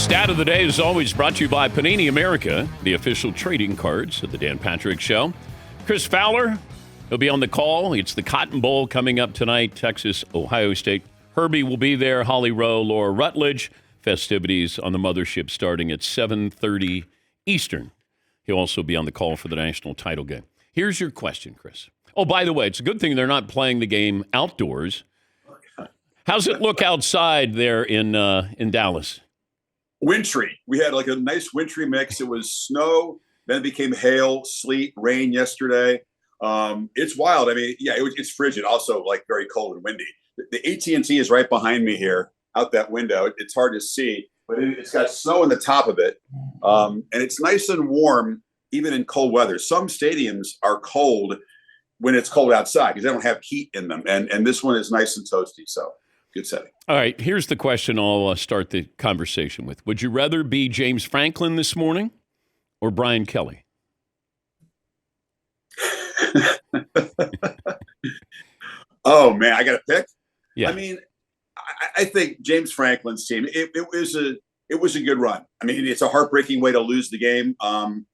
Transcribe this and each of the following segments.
Stat of the day is always brought to you by Panini America, the official trading cards of the Dan Patrick Show. Chris Fowler, he'll be on the call. It's the Cotton Bowl coming up tonight, Texas, Ohio State. Herbie will be there, Holly Rowe, Laura Rutledge. Festivities on the mothership starting at 7:30 Eastern. He'll also be on the call for the national title game. Here's your question, Chris. Oh, by the way, it's a good thing they're not playing the game outdoors. How's it look outside there in Dallas? Wintry. We had like a nice wintry mix. It was snow, then it became hail, sleet, rain yesterday. It's wild. I mean, yeah, it's frigid. Also, like very cold and windy. The AT&T is right behind me here, out that window. It's hard to see, but it's got snow on the top of it, and it's nice and warm even in cold weather. Some stadiums are cold when it's cold outside because they don't have heat in them, and this one is nice and toasty. So. Good setting. All right, here's the question I'll start the conversation with. Would you rather be James Franklin this morning or Brian Kelly? Oh, man, I got to pick? Yeah. I mean, I think James Franklin's team, it was a good run. I mean, it's a heartbreaking way to lose the game.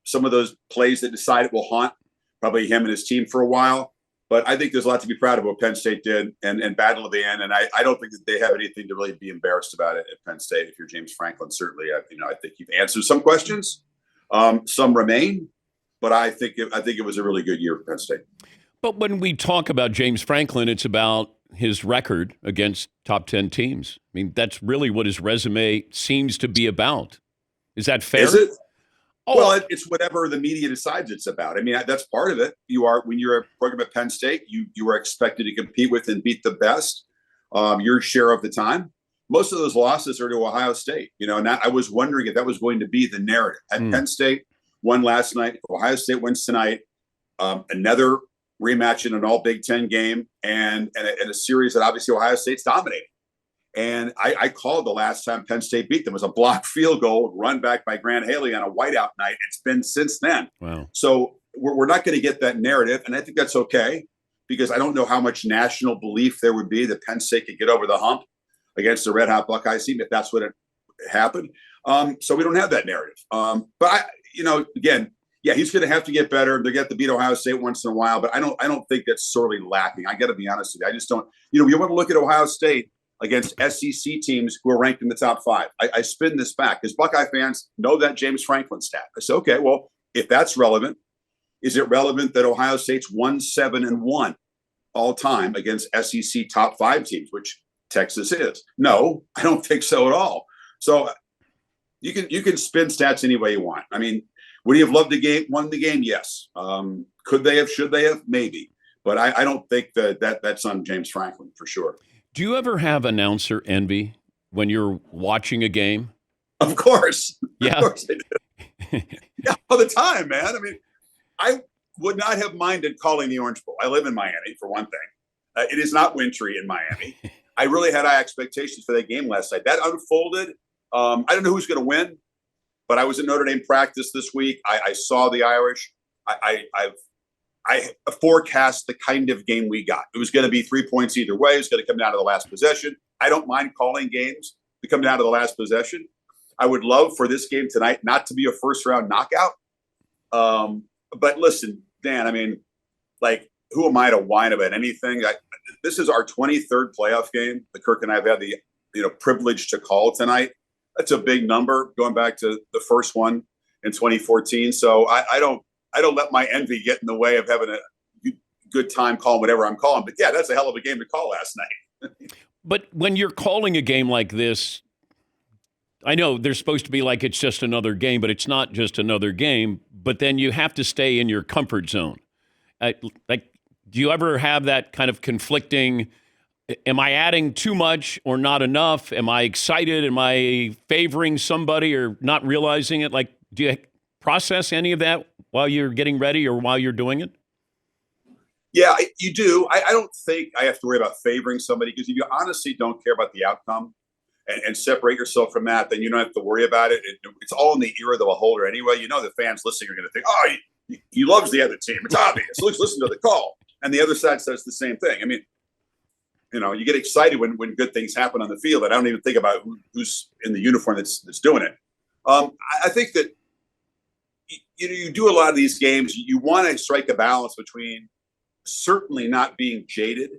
Some of those plays that decide it will haunt probably him and his team for a while. But I think there's a lot to be proud of what Penn State did and battle to the end. And I don't think that they have anything to really be embarrassed about it at Penn State. If you're James Franklin, certainly, I think you've answered some questions. Some remain, but I think it was a really good year for Penn State. But when we talk about James Franklin, it's about his record against top 10 teams. I mean, that's really what his resume seems to be about. Is that fair? Is it? Oh. Well, it's whatever the media decides it's about. I mean, that's part of it. When you're a program at Penn State, you are expected to compete with and beat the best your share of the time. Most of those losses are to Ohio State. And I was wondering if that was going to be the narrative. Penn State won last night. Ohio State wins tonight. Another rematch in an all Big Ten game and a series that obviously Ohio State's dominating. And I called the last time Penn State beat them. It was a blocked field goal run back by Grant Haley on a whiteout night. It's been since then. Wow. So we're not going to get that narrative. And I think that's okay because I don't know how much national belief there would be that Penn State could get over the hump against the Red Hot Buckeyes team if that's what it happened. So we don't have that narrative. But again, yeah, he's going to have to get better. They get to beat Ohio State once in a while, but I don't think that's sorely lacking. I got to be honest with you. I just don't. You want to look at Ohio State against SEC teams who are ranked in the top 5. I spin this back because Buckeye fans know that James Franklin stat. I say, okay, well, if that's relevant, is it relevant that Ohio State's 1-7-1 all time against SEC top 5 teams, which Texas is? No, I don't think so at all. So you can spin stats any way you want. I mean, would he have won the game? Yes. Could they have? Should they have? Maybe. But I don't think that's on James Franklin for sure. Do you ever have announcer envy when you're watching a game? Of course. Yeah. Of course I do. Yeah, all the time, man. I mean, I would not have minded calling the Orange Bowl. I live in Miami, for one thing. It is not wintry in Miami. I really had high expectations for that game last night. That unfolded. I don't know who's going to win, but I was at Notre Dame practice this week. I saw the Irish. I forecast the kind of game we got. It was going to be 3 points either way. It was going to come down to the last possession. I don't mind calling games to come down to the last possession. I would love for this game tonight not to be a first-round knockout. But listen, Dan, I mean, like, who am I to whine about anything? This is our 23rd playoff game that Kirk and I have had the privilege to call tonight. That's a big number going back to the first one in 2014. So I don't let my envy get in the way of having a good time calling whatever I'm calling. But yeah, that's a hell of a game to call last night. But when you're calling a game like this, I know they're supposed to be like it's just another game, but it's not just another game. But then you have to stay in your comfort zone. Do you ever have that kind of conflicting? Am I adding too much or not enough? Am I excited? Am I favoring somebody or not realizing it? Like, do you process any of that while you're getting ready or while you're doing it? Yeah, you do. I don't think I have to worry about favoring somebody because if you honestly don't care about the outcome and separate yourself from that, then you don't have to worry about it. It's all in the ear of the beholder anyway. The fans listening are going to think, oh, he loves the other team. It's obvious. Let's listen to the call. And the other side says the same thing. I mean, you get excited when good things happen on the field. I don't even think about who's in the uniform that's doing it. I think that you do a lot of these games. You want to strike a balance between certainly not being jaded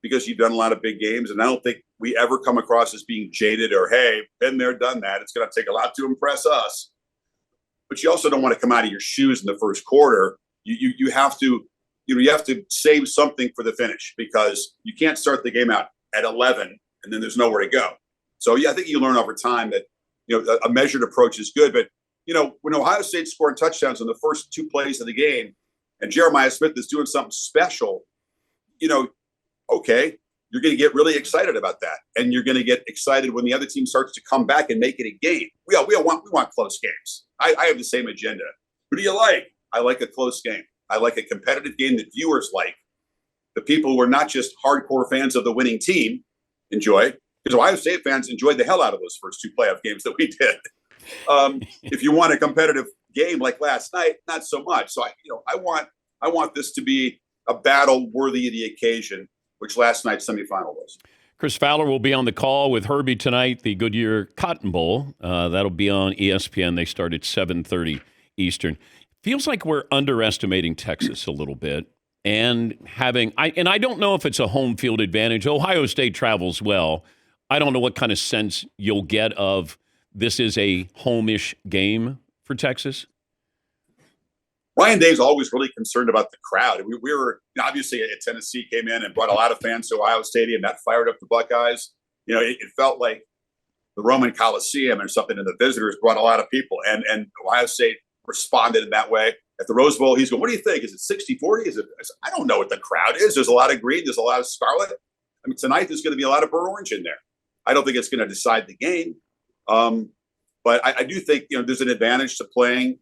because you've done a lot of big games, and I don't think we ever come across as being jaded or, hey, been there, done that. It's going to take a lot to impress us. But you also don't want to come out of your shoes in the first quarter. You have to save something for the finish because you can't start the game out at 11 and then there's nowhere to go. So I think you learn over time that a measured approach is good. But when Ohio State scored touchdowns in the first 2 plays of the game, and Jeremiah Smith is doing something special, okay, you're going to get really excited about that, and you're going to get excited when the other team starts to come back and make it a game. We want close games. I have the same agenda. Who do you like? I like a close game. I like a competitive game that viewers like. The people who are not just hardcore fans of the winning team enjoy, because Ohio State fans enjoyed the hell out of those first 2 playoff games that we did. If you want a competitive game like last night, not so much. So I want this to be a battle worthy of the occasion, which last night's semifinal was. Chris Fowler will be on the call with Herbie tonight, the Goodyear Cotton Bowl. That'll be on ESPN. They start at 7:30 Eastern. Feels like we're underestimating Texas a little bit. And I don't know if it's a home field advantage. Ohio State travels well. I don't know what kind of sense you'll get of this is a home-ish game for Texas. Ryan Day's always really concerned about the crowd. We were obviously at Tennessee came in and brought a lot of fans to Ohio Stadium. That fired up the Buckeyes. It felt like the Roman Coliseum or something, and the visitors brought a lot of people. And Ohio State responded in that way. At the Rose Bowl, he's going, what do you think? Is it 60-40? I don't know what the crowd is. There's a lot of green. There's a lot of scarlet. I mean, tonight there's going to be a lot of burnt orange in there. I don't think it's going to decide the game. But I do think, there's an advantage to playing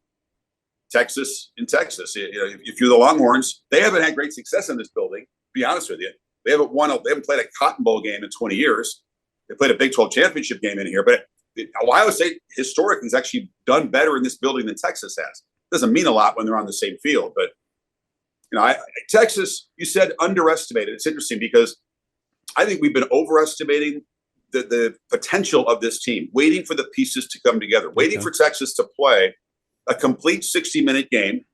Texas in Texas. If you're the Longhorns, they haven't had great success in this building, to be honest with you. They haven't played a Cotton Bowl game in 20 years. They played a Big 12 championship game in here. But Ohio State historically has actually done better in this building than Texas has. Doesn't mean a lot when they're on the same field, but Texas, you said underestimated. It's interesting because I think we've been overestimating the potential of this team, waiting for the pieces to come together, waiting for Texas to play a complete 60-minute game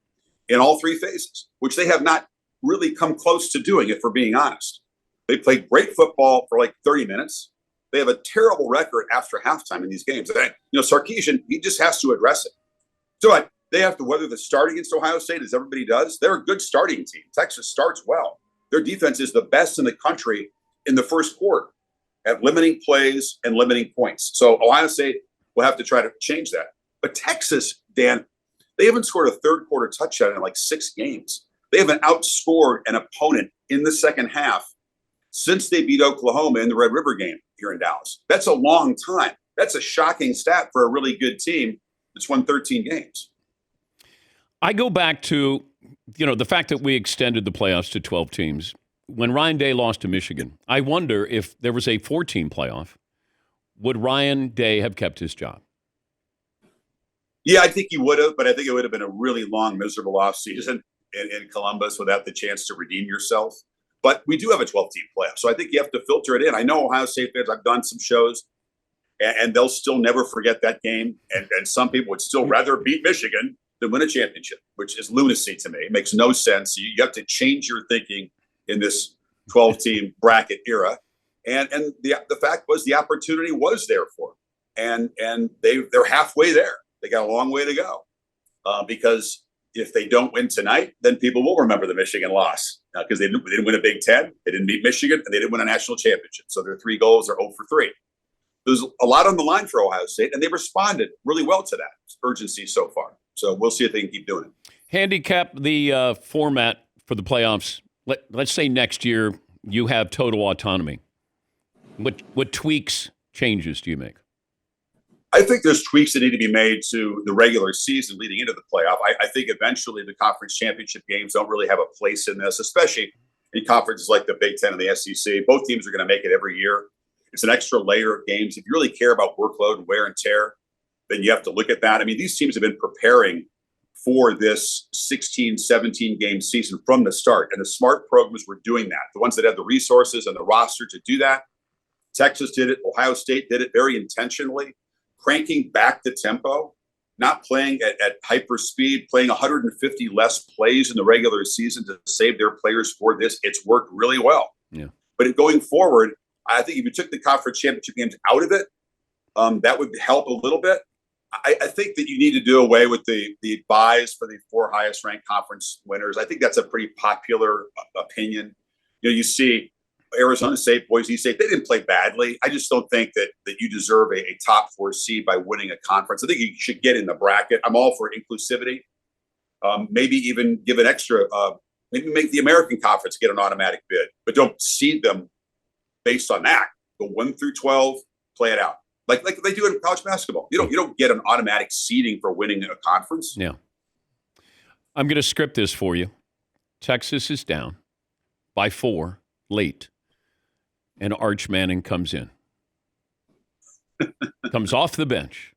in all 3 phases, which they have not really come close to doing, if we're being honest. They played great football for like 30 minutes. They have a terrible record after halftime in these games. Sarkisian, he just has to address it. So they have to weather the start against Ohio State, as everybody does. They're a good starting team. Texas starts well. Their defense is the best in the country in the first quarter at limiting plays and limiting points. So Ohio State will have to try to change that. But Texas, Dan, they haven't scored a third quarter touchdown in like 6 games. They haven't outscored an opponent in the second half since they beat Oklahoma in the Red River game here in Dallas. That's a long time. That's a shocking stat for a really good team that's won 13 games. I go back to, the fact that we extended the playoffs to 12 teams. When Ryan Day lost to Michigan, I wonder if there was a 14 playoff, would Ryan Day have kept his job? Yeah, I think he would have, but I think it would have been a really long, miserable offseason in Columbus without the chance to redeem yourself. But we do have a 12-team playoff, so I think you have to filter it in. I know Ohio State fans, I've done some shows, and they'll still never forget that game. And some people would still rather beat Michigan than win a championship, which is lunacy to me. It makes no sense. You have to change your thinking in this 12-team bracket era. And the fact was the opportunity was there for them. And they're halfway there. They got a long way to go. Because if they don't win tonight, then people will remember the Michigan loss because they didn't win a Big Ten, they didn't beat Michigan, and they didn't win a national championship. So their 3 goals are 0 for 3. There's a lot on the line for Ohio State, and they responded really well to that urgency so far. So we'll see if they can keep doing it. Handicap the format for the playoffs. Let's say next year you have total autonomy. What tweaks, changes do you make? I think there's tweaks that need to be made to the regular season leading into the playoff. I think eventually the conference championship games don't really have a place in this, especially in conferences like the Big Ten and the SEC. Both teams are going to make it every year. It's an extra layer of games. If you really care about workload and wear and tear, then you have to look at that. I mean, these teams have been preparing for this 16, 17 game season from the start. And the smart programs were doing that. The ones that had the resources and the roster to do that. Texas did it. Ohio State did it very intentionally. cranking back the tempo, not playing at hyper speed, playing 150 less plays in the regular season to save their players for this. It's worked really well. Yeah. But going forward, I think if you took the conference championship games out of it, that would help a little bit. I think that you need to do away with the buys for the 4 highest ranked conference winners. I think that's a pretty popular opinion. You see Arizona State, Boise State, they didn't play badly. I just don't think that you deserve a top 4 seed by winning a conference. I think you should get in the bracket. I'm all for inclusivity. Maybe even give an extra, maybe make the American Conference get an automatic bid, but don't seed them based on that. Go 1 through 12, play it out. Like they do in college basketball. You don't get an automatic seeding for winning a conference. Yeah. I'm going to script this for you. Texas is down by 4 late, and Arch Manning comes in. Comes off the bench.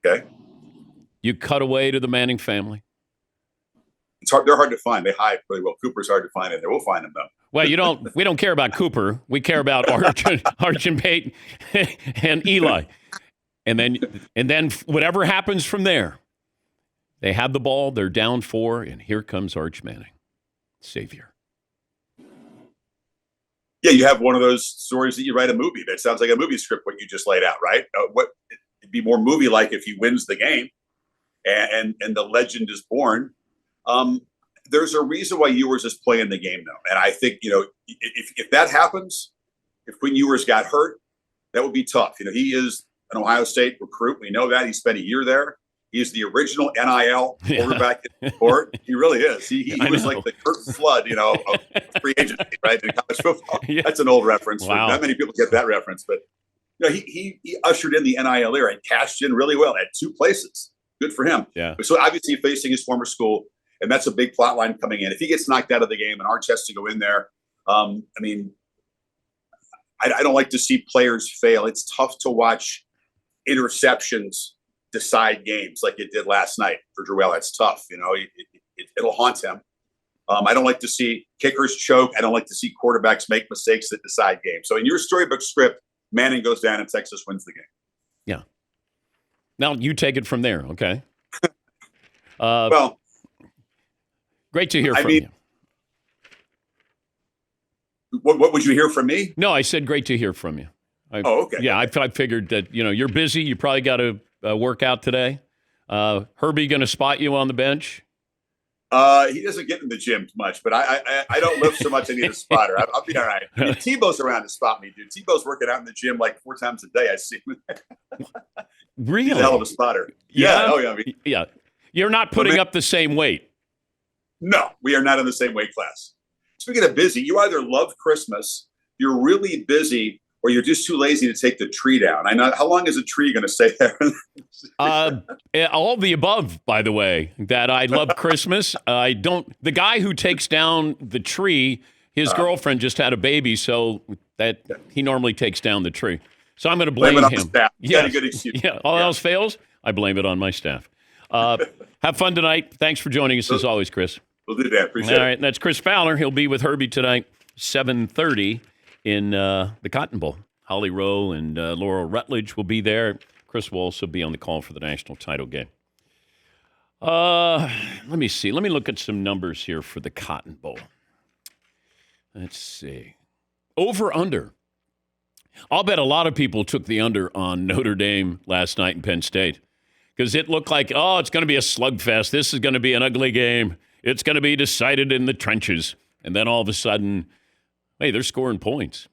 Okay. You cut away to the Manning family. It's hard. They're hard to find. They hide really well. Cooper's hard to find in there. We'll find them though. Well, we don't care about Cooper. We care about Arch and Peyton and Eli. And then whatever happens from there, they have the ball, they're down 4, and here comes Arch Manning, savior. Yeah, you have one of those stories that you write a movie. That sounds like a movie script, what you just laid out, right? It'd be more movie-like if he wins the game and the legend is born. There's a reason why Ewers is playing the game, though. And I think, if that happens, if Quinn Ewers got hurt, that would be tough. He is an Ohio State recruit. We know that. He spent a year there. He's the original NIL quarterback in the court. He really is. He was like the Kurt Flood, of free agency, right? In college football. Yeah. That's an old reference. Wow. Not many people get that reference. But he ushered in the NIL era and cashed in really well at 2 places. Good for him. Yeah. So obviously facing his former school, and that's a big plot line coming in. If he gets knocked out of the game and Arch has to go in there, I don't like to see players fail. It's tough to watch interceptions decide games like it did last night for Drewell. That's tough. It'll haunt him. I don't like to see kickers choke. I don't like to see quarterbacks make mistakes that decide games. So in your storybook script, Manning goes down and Texas wins the game. Yeah. Now you take it from there, okay? Well, great to hear from you. What would you hear from me? No, I said great to hear from you. Okay. Yeah, I figured that, you're busy. You probably got to work out today. Herbie going to spot you on the bench? He doesn't get in the gym much, but I don't lift so much I need a spotter. I'll be all right. Tebow's around to spot me, dude. Tebow's working out in the gym like 4 times a day. I see him. Really? He's a hell of a spotter. Yeah. Oh, yeah. Yeah. You're not putting up the same weight. No, we are not in the same weight class. Speaking of busy, you either love Christmas, you're really busy, or you're just too lazy to take the tree down. I know. How long is a tree going to stay there? All of the above, by the way. That I love Christmas. I don't. The guy who takes down the tree, his girlfriend just had a baby, so that he normally takes down the tree. So I'm going to blame it on him. The staff. Yeah, a good excuse. Yeah. All else fails, I blame it on my staff. Have fun tonight. Thanks for joining us as always, Chris. We'll do that. Appreciate it. All right, and that's Chris Fowler. He'll be with Herbie tonight, 7:30 in the Cotton Bowl. Holly Rowe and Laurel Rutledge will be there. Chris will also be on the call for the national title game. Let me see. Let me look at some numbers here for the Cotton Bowl. Let's see. Over under. I'll bet a lot of people took the under on Notre Dame last night in Penn State because it looked like, it's going to be a slugfest. This is going to be an ugly game. It's going to be decided in the trenches. And then all of a sudden, hey, they're scoring points.